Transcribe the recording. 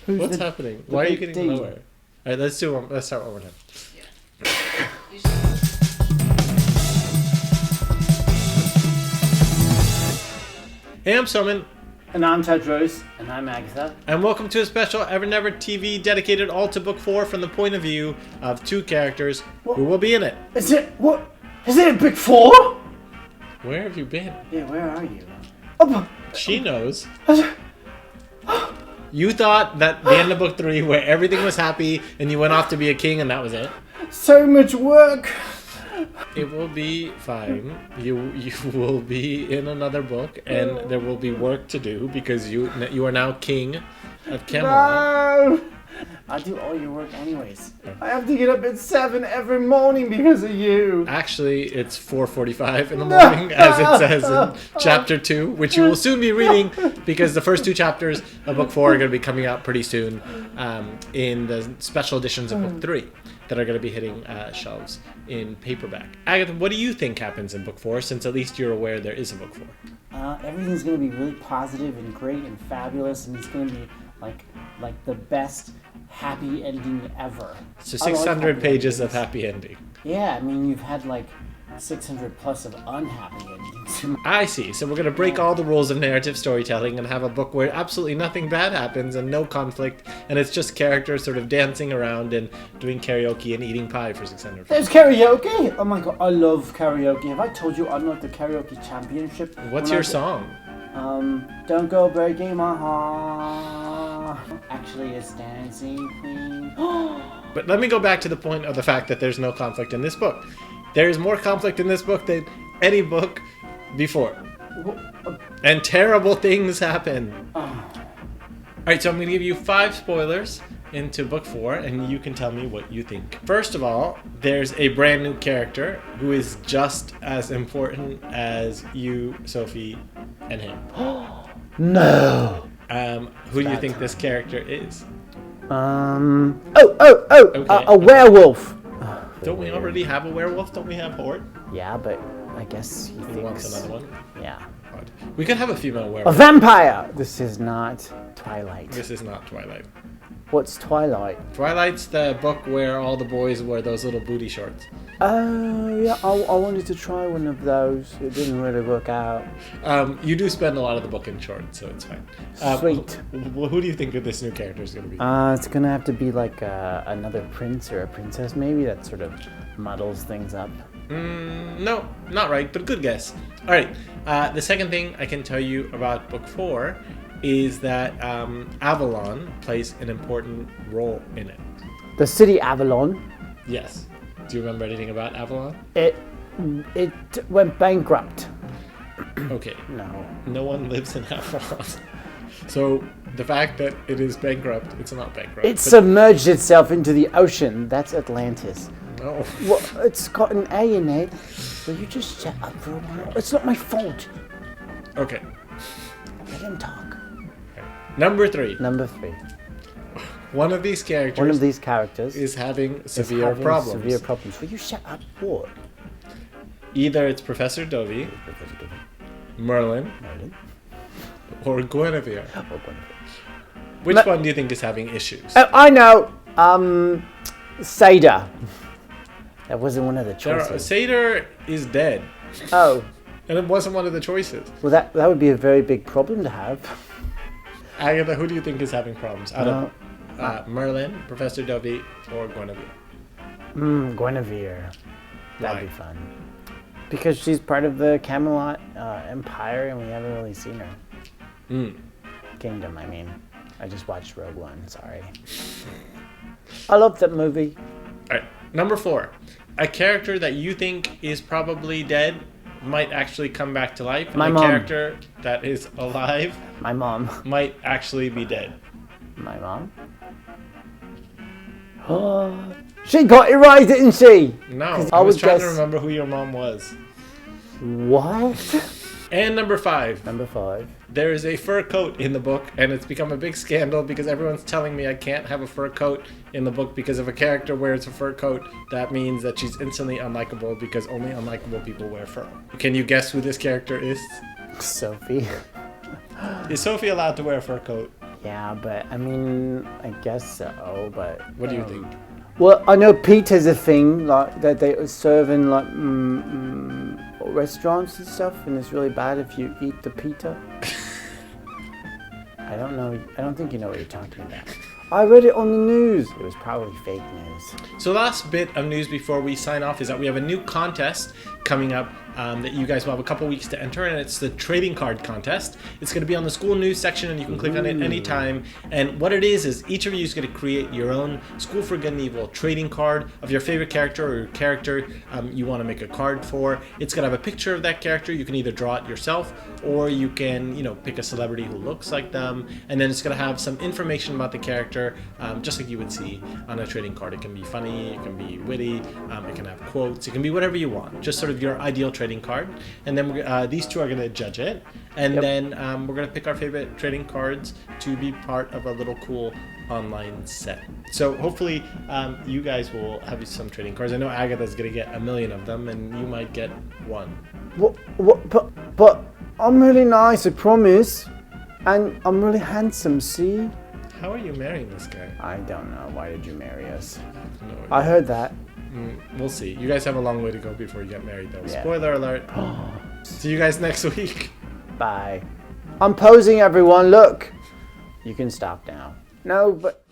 What's happening? Why are you getting lower? All right, let's start one more time. Hey, I'm Soman. And I'm Tedros. And I'm Agatha. And welcome to a special EverNever TV dedicated all to book 4 from the point of view of two characters who will be in it. Is it a big 4? Where have you been? Yeah, where are you? She knows. You thought that the end of book 3 where everything was happy and you went off to be a king and that was it. So much work. It will be fine. You will be in another book and there will be work to do because you are now king of Camelot. No. I do all your work anyways. I have to get up at 7 every morning because of you. Actually, it's 4:45 in the morning, as it says in chapter 2, which you will soon be reading because the first 2 chapters of book 4 are going to be coming out pretty soon in the special editions of book 3 that are going to be hitting shelves in paperback. Agatha, what do you think happens in book 4, since at least you're aware there is a book 4? Everything's going to be really positive and great and fabulous, and it's going to be like the best happy ending ever. So 600 pages of happy ending. Yeah, I mean, you've had like 600 plus of unhappy endings. I see. So we're going to break all the rules of narrative storytelling and have a book where absolutely nothing bad happens and no conflict, and it's just characters sort of dancing around and doing karaoke and eating pie for 600 pages. There's karaoke? Oh my god, I love karaoke. Have I told you I'm like the karaoke championship? What's your song? Don't go breaking my heart. Actually, it's dancing queen. But let me go back to the point of the fact that there's no conflict in this book. There is more conflict in this book than any book before. And terrible things happen. Alright, so I'm going to give you 5 spoilers into book 4, and you can tell me what you think. First of all, there's a brand new character who is just as important as you, Sophie, and him. No. Who do you think this character is? Okay. A werewolf. Don't we already have a werewolf? Don't we have Horde? Yeah, but I guess He wants another one? Yeah. We could have a female A werewolf. vampire. This is not Twilight. This is not Twilight. What's Twilight? Twilight's the book where all the boys wear those little booty shorts. Oh, yeah, I wanted to try one of those. It didn't really work out. You do spend a lot of the book in shorts, so it's fine. Sweet. Who do you think this new character is going to be? It's gonna have to be like another prince or a princess, maybe, that sort of muddles things up. No, not right, but good guess. All right, the second thing I can tell you about book 4 is that Avalon plays an important role in it. The city Avalon. Yes. Do you remember anything about Avalon? It went bankrupt. Okay. No one lives in Avalon. So the fact that it is bankrupt, it's not bankrupt. It submerged itself into the ocean. That's Atlantis. No. Well, it's got an A in it. Will you just shut up for a while? It's not my fault. Okay. Let him talk. Number 3. One of these characters is having severe problems. Will you shut up? What? Either it's Professor Dovey, Merlin, or Guinevere. Which one do you think is having issues? Oh, I know. Seda. That wasn't one of the choices. Seder is dead. Oh. And it wasn't one of the choices. Well, that would be a very big problem to have. Agatha, who do you think is having problems? Out of Merlin, Professor Dovey, or Guinevere? Guinevere. That'd be fun. Because she's part of the Camelot Empire, and we haven't really seen her. Kingdom, I mean. I just watched Rogue One, sorry. I love that movie. Alright, number 4. A character that you think is probably dead might actually come back to life. My and mom. A character that is alive My mom. might actually be dead. My mom? Oh, she got it right, didn't she? No, I was trying to remember who your mom was. What? And number 5. Number 5. There is a fur coat in the book, and it's become a big scandal because everyone's telling me I can't have a fur coat in the book because if a character wears a fur coat, that means that she's instantly unlikable because only unlikable people wear fur. Can you guess who this character is? Sophie. Is Sophie allowed to wear a fur coat? Yeah, but I mean, I guess so. But What do you think? well, I know pita's a thing like that they serve in like restaurants and stuff, and it's really bad if you eat the pita. I don't know. I don't think you know what you're talking about. I read it on the news. It was probably fake news. So last bit of news before we sign off is that we have a new contest coming up that you guys will have a couple weeks to enter, and it's the trading card contest. It's going to be on the school news section, and you can click on it anytime. And what it is each of you is going to create your own School for Good and Evil trading card of your favorite character or character you want to make a card for. It's going to have a picture of that character. You can either draw it yourself, or you can, pick a celebrity who looks like them. And then it's going to have some information about the character, just like you would see on a trading card. It can be funny, it can be witty, it can have quotes, it can be whatever you want. Just sort of your ideal trading card. And then these two are going to judge it. And then we're going to pick our favorite trading cards to be part of a little cool online set. So hopefully you guys will have some trading cards. I know Agatha's going to get 1 million of them, and you might get one. But I'm really nice, I promise. And I'm really handsome, see? How are you marrying this guy? I don't know. Why did you marry us? No idea. I heard that. We'll see. You guys have a long way to go before you get married, though. Yeah. Spoiler alert. See you guys next week. Bye. I'm posing, everyone. Look. You can stop now. No, but...